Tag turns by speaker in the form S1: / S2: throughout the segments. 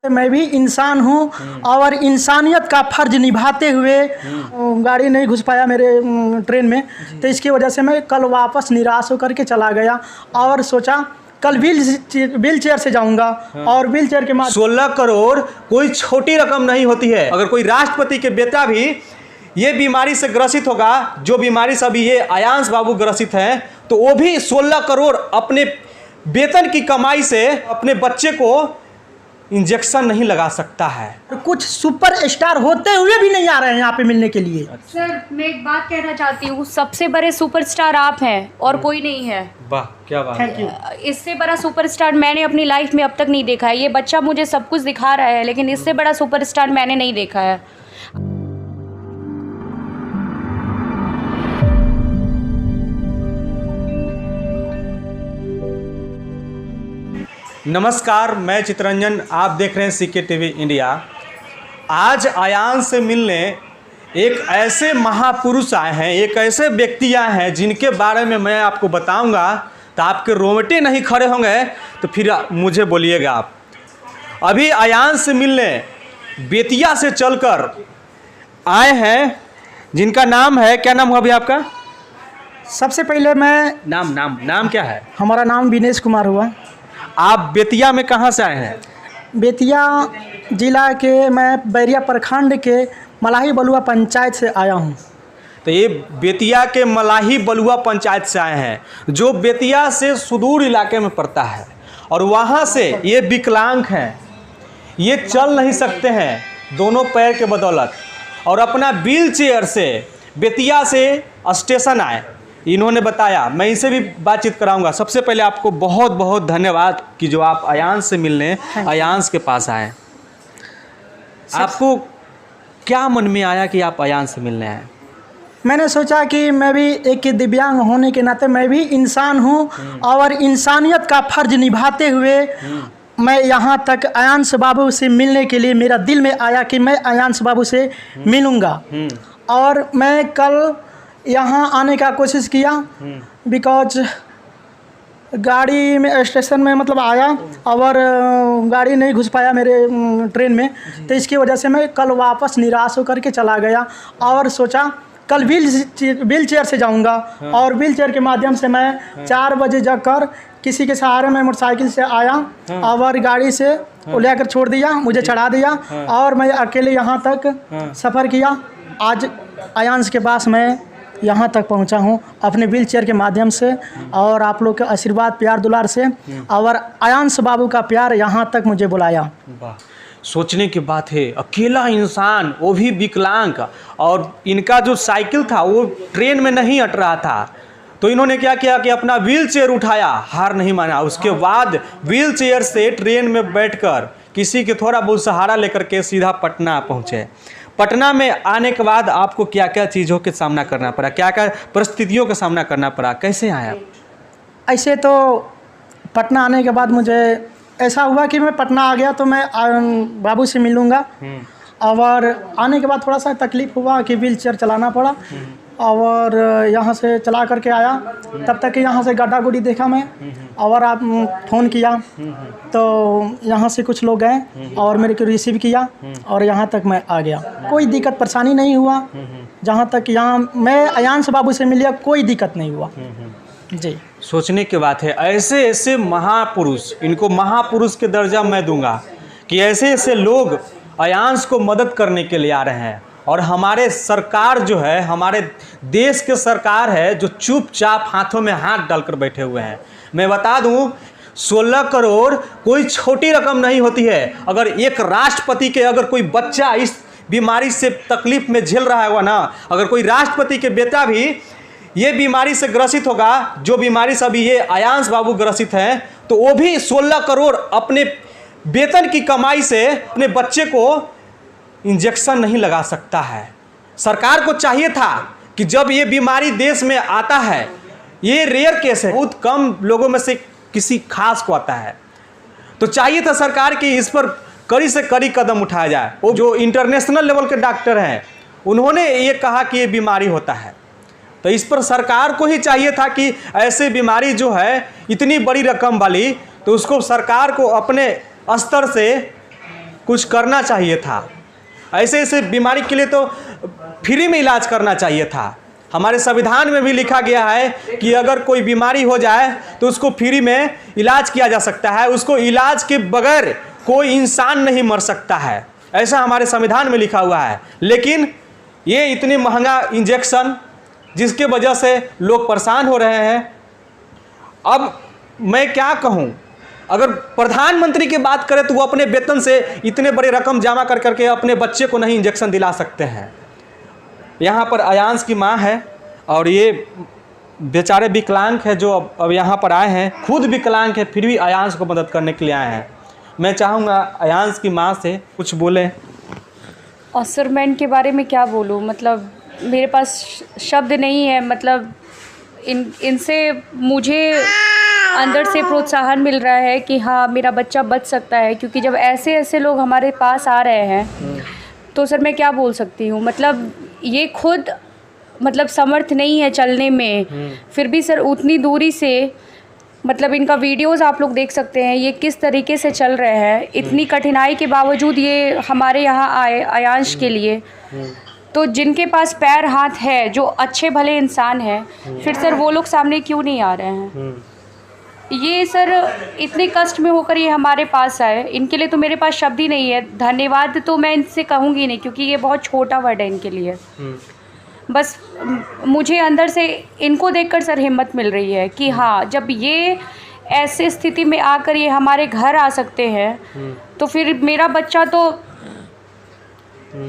S1: मैं भी इंसान हूँ और इंसानियत का फर्ज निभाते हुए गाड़ी नहीं घुस पाया मेरे ट्रेन में, तो इसकी वजह से मैं कल वापस निराश होकर के चला गया और सोचा कल व्हील चेयर से जाऊंगा। और व्हील चेयर के माध्यम
S2: 16 करोड़ कोई छोटी रकम नहीं होती है। अगर कोई राष्ट्रपति के बेटा भी ये बीमारी से ग्रसित होगा, जो बीमारी से अभी ये आयांश बाबू ग्रसित हैं, तो वो भी 16 करोड़ अपने वेतन की कमाई से अपने बच्चे को इंजेक्शन नहीं लगा सकता है।
S1: कुछ सुपर स्टार होते हुए भी नहीं आ रहे हैं यहाँ पे मिलने के लिए।
S3: सर मैं एक बात कहना चाहती हूँ, सबसे बड़े सुपरस्टार आप हैं और कोई नहीं है।
S2: वाह क्या बात
S1: थैंक यू।
S3: इससे बड़ा सुपरस्टार मैंने अपनी लाइफ में अब तक नहीं देखा है। ये बच्चा मुझे सब कुछ दिखा रहा है, लेकिन इससे बड़ा सुपरस्टार मैंने नहीं देखा है।
S2: नमस्कार, मैं चितरंजन, आप देख रहे हैं सीके टीवी इंडिया। आज आयांश से मिलने एक ऐसे महापुरुष आए हैं, एक ऐसे व्यक्ति आए हैं जिनके बारे में मैं आपको बताऊंगा तो आपके रोंगटे नहीं खड़े होंगे, तो फिर मुझे बोलिएगा आप। अभी आयांश से मिलने बेतिया से चलकर आए हैं, जिनका नाम है, क्या नाम हुआ अभी आपका?
S1: सबसे पहले मैं
S2: नाम क्या है?
S1: हमारा नाम विनेश कुमार हुआ।
S2: आप बेतिया में कहाँ से आए हैं?
S1: बेतिया जिला के मैं बैरिया प्रखंड के मलाही बलुआ पंचायत से आया हूँ।
S2: तो ये बेतिया के मलाही बलुआ पंचायत से आए हैं, जो बेतिया से सुदूर इलाके में पड़ता है, और वहाँ से ये विकलांग हैं, ये चल नहीं सकते हैं दोनों पैर के बदौलत, और अपना व्हील चेयर से बेतिया से स्टेशन आए। इन्होंने बताया, मैं इनसे भी बातचीत कराऊंगा। सबसे पहले आपको बहुत बहुत धन्यवाद कि जो आप आयांश से मिलने आयांश के पास आए। आपको क्या मन में आया कि आप आयांश से मिलने आए?
S1: मैंने सोचा कि मैं भी एक दिव्यांग होने के नाते मैं भी इंसान हूँ और इंसानियत का फर्ज निभाते हुए मैं यहाँ तक आयांश बाबू से मिलने के लिए मेरा दिल में आया कि मैं आयांश बाबू से मिलूँगा। और मैं कल यहाँ आने का कोशिश किया, बिकॉज गाड़ी में स्टेशन में मतलब आया और गाड़ी नहीं घुस पाया मेरे ट्रेन में, तो इसकी वजह से मैं कल वापस निराश होकर के चला गया और सोचा कल व्हील चेयर से जाऊंगा। और व्हील चेयर के माध्यम से मैं 4 बजे जाकर किसी के सहारे में मोटरसाइकिल से आया और गाड़ी से वो लेकर छोड़ दिया, मुझे चढ़ा दिया और मैं अकेले यहाँ तक सफ़र किया। आज आयांश के पास मैं यहाँ तक पहुँचा हूँ अपने व्हील चेयर के माध्यम से, और आप लोग के आशीर्वाद प्यार दुलार से, और आयांश बाबू का प्यार यहाँ तक मुझे बुलाया।
S2: वाह, सोचने की बात है, अकेला इंसान, वो भी विकलांग, और इनका जो साइकिल था वो ट्रेन में नहीं अट रहा था, तो इन्होंने क्या किया कि अपना व्हील चेयर उठाया, हार नहीं माना। उसके बाद व्हील चेयर से ट्रेन में बैठकर किसी के थोड़ा बहुत सहारा लेकर के सीधा पटना पहुँचे। पटना में आने के बाद आपको क्या क्या चीज़ों के सामना करना पड़ा, क्या क्या परिस्थितियों का सामना करना पड़ा, कैसे आए आप?
S1: ऐसे तो पटना आने के बाद मुझे ऐसा हुआ कि मैं पटना आ गया तो मैं बाबू से मिलूँगा, और आने के बाद थोड़ा सा तकलीफ़ हुआ कि व्हील चेयर चलाना पड़ा, और यहाँ से चला करके आया। तब तक कि यहाँ से गड्ढा गुड्डी देखा मैं, और आप फ़ोन किया तो यहाँ से कुछ लोग गए और मेरे को रिसीव किया और यहाँ तक मैं आ गया। कोई दिक्कत परेशानी नहीं हुआ, जहाँ तक यहाँ मैं आयांश बाबू से मिलिया कोई दिक्कत नहीं हुआ जी।
S2: सोचने की बात है, ऐसे ऐसे महापुरुष, इनको महापुरुष के दर्जा मैं दूंगा कि ऐसे ऐसे लोग आयांश को मदद करने के लिए आ रहे हैं। और हमारे सरकार जो है, हमारे देश के सरकार है, जो चुपचाप हाथों में हाथ डालकर बैठे हुए हैं। मैं बता दूं, 16 करोड़ कोई छोटी रकम नहीं होती है। अगर एक राष्ट्रपति के अगर कोई बच्चा इस बीमारी से तकलीफ में झेल रहा होगा ना, अगर कोई राष्ट्रपति के बेटा भी ये बीमारी से ग्रसित होगा, जो बीमारी से अभी ये आयांश बाबू ग्रसित हैं, तो वो भी 16 करोड़ अपने वेतन की कमाई से अपने बच्चे को इंजेक्शन नहीं लगा सकता है। सरकार को चाहिए था कि जब ये बीमारी देश में आता है, ये रेयर केस है, बहुत कम लोगों में से किसी खास को आता है, तो चाहिए था सरकार की इस पर कड़ी से कड़ी कदम उठाया जाए। वो जो इंटरनेशनल लेवल के डॉक्टर हैं, उन्होंने ये कहा कि ये बीमारी होता है, तो इस पर सरकार को ही चाहिए था कि ऐसे बीमारी जो है इतनी बड़ी रकम वाली, तो उसको सरकार को अपने स्तर से कुछ करना चाहिए था। ऐसे ऐसे बीमारी के लिए तो फ्री में इलाज करना चाहिए था। हमारे संविधान में भी लिखा गया है कि अगर कोई बीमारी हो जाए तो उसको फ्री में इलाज किया जा सकता है। उसको इलाज के बगैर कोई इंसान नहीं मर सकता है, ऐसा हमारे संविधान में लिखा हुआ है। लेकिन ये इतनी महंगा इंजेक्शन जिसके वजह से लोग परेशान हो रहे हैं। अब मैं क्या कहूँ, अगर प्रधानमंत्री की बात करें तो वो अपने वेतन से इतने बड़े रकम जमा कर करके अपने बच्चे को नहीं इंजेक्शन दिला सकते हैं। यहाँ पर अयांश की माँ है और ये बेचारे विकलांग है जो अब यहाँ पर आए हैं, खुद विकलांग है फिर भी अयांश को मदद करने के लिए आए हैं। मैं चाहूँगा अयांश की माँ से कुछ बोलें।
S3: ऑसरमैन के बारे में क्या बोलूँ, मतलब मेरे पास शब्द नहीं है। मतलब इनसे मुझे अंदर से प्रोत्साहन मिल रहा है कि हाँ मेरा बच्चा बच सकता है, क्योंकि जब ऐसे ऐसे लोग हमारे पास आ रहे हैं तो सर मैं क्या बोल सकती हूँ। मतलब ये खुद मतलब समर्थ नहीं है चलने में, फिर भी सर उतनी दूरी से मतलब इनका वीडियोस आप लोग देख सकते हैं ये किस तरीके से चल रहे हैं। इतनी कठिनाई के बावजूद ये हमारे यहाँ आए अयांश के लिए। तो जिनके पास पैर हाथ है, जो अच्छे भले इंसान हैं, फिर सर वो लोग सामने क्यों नहीं आ रहे हैं। ये सर इतने कष्ट में होकर ये हमारे पास आए, इनके लिए तो मेरे पास शब्द ही नहीं है। धन्यवाद तो मैं इनसे कहूँगी नहीं, क्योंकि ये बहुत छोटा वर्ड है इनके लिए। बस मुझे अंदर से इनको देखकर सर हिम्मत मिल रही है कि हाँ जब ये ऐसे स्थिति में आकर ये हमारे घर आ सकते हैं तो फिर मेरा बच्चा तो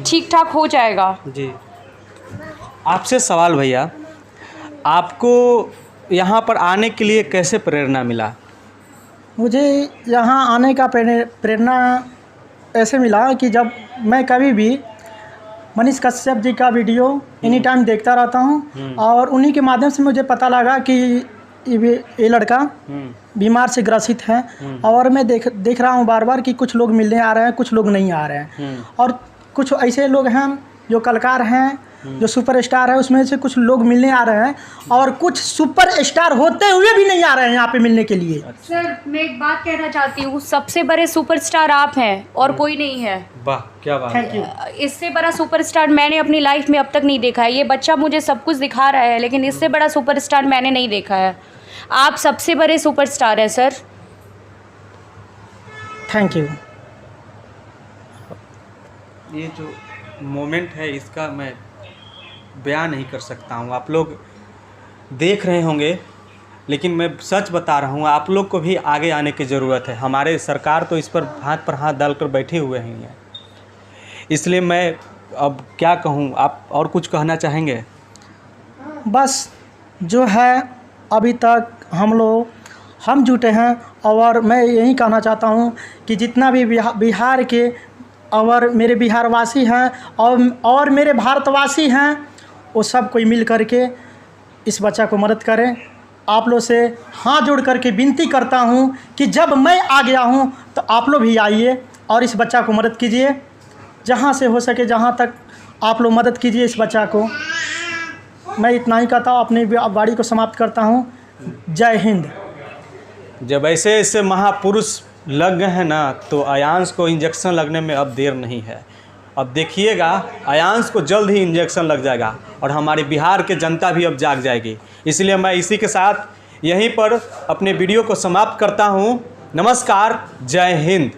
S3: ठीक ठाक हो जाएगा।
S2: जी, आपसे सवाल भैया, आपको यहाँ पर आने के लिए कैसे प्रेरणा मिला?
S1: मुझे यहाँ आने का प्रेरणा ऐसे मिला कि जब मैं कभी भी मनीष कश्यप जी का वीडियो एनी टाइम देखता रहता हूँ और उन्हीं के माध्यम से मुझे पता लगा कि ये लड़का बीमार से ग्रसित है। और मैं देख रहा हूँ बार बार कि कुछ लोग मिलने आ रहे हैं, कुछ लोग नहीं आ रहे हैं। और कुछ ऐसे लोग हैं जो कलाकार हैं, जो सुपरस्टार है, उसमें से कुछ लोग मिलने आ रहे हैं और कुछ सुपरस्टार होते हुए भी नहीं आ रहे हैं यहाँ पे मिलने के लिए।
S3: सर मैं एक बात कहना चाहती हूँ, सबसे बड़े सुपरस्टार आप हैं और कोई नहीं है।
S2: वाह क्या बात।
S1: Thank you.
S3: इससे बड़ा सुपरस्टार मैंने अपनी लाइफ में अब तक नहीं देखा है। ये बच्चा मुझे सब कुछ दिखा रहा है, लेकिन इससे बड़ा सुपरस्टार मैंने नहीं देखा है। आप सबसे बड़े सुपरस्टार हैं सर।
S1: Thank you.
S2: ये जो मोमेंट है इसका मैं बयान नहीं कर सकता हूँ। आप लोग देख रहे होंगे, लेकिन मैं सच बता रहा हूँ, आप लोग को भी आगे आने की ज़रूरत है। हमारे सरकार तो इस पर हाथ डालकर बैठे हुए हैं। इसलिए मैं अब क्या कहूँ, आप और कुछ कहना चाहेंगे?
S1: बस जो है अभी तक हम जुटे हैं और मैं यही कहना चाहता हूँ कि जितना भी बिहार के और मेरे बिहारवासी हैं और मेरे भारतवासी हैं, वो सब कोई मिल करके इस बच्चा को मदद करें। आप लोग से हाथ जोड़ करके विनती करता हूं कि जब मैं आ गया हूं तो आप लोग भी आइए और इस बच्चा को मदद कीजिए। जहां से हो सके, जहां तक आप लोग मदद कीजिए इस बच्चा को। मैं इतना ही कहता हूँ, अपनी वाणी को समाप्त करता हूँ। जय हिंद।
S2: जब ऐसे ऐसे महापुरुष लग गए हैं ना, तो अयांश को इंजेक्शन लगने में अब देर नहीं है। अब देखिएगा, अयांश को जल्द ही इंजेक्शन लग जाएगा और हमारे बिहार के जनता भी अब जाग जाएगी। इसलिए मैं इसी के साथ यहीं पर अपने वीडियो को समाप्त करता हूं। नमस्कार, जय हिंद।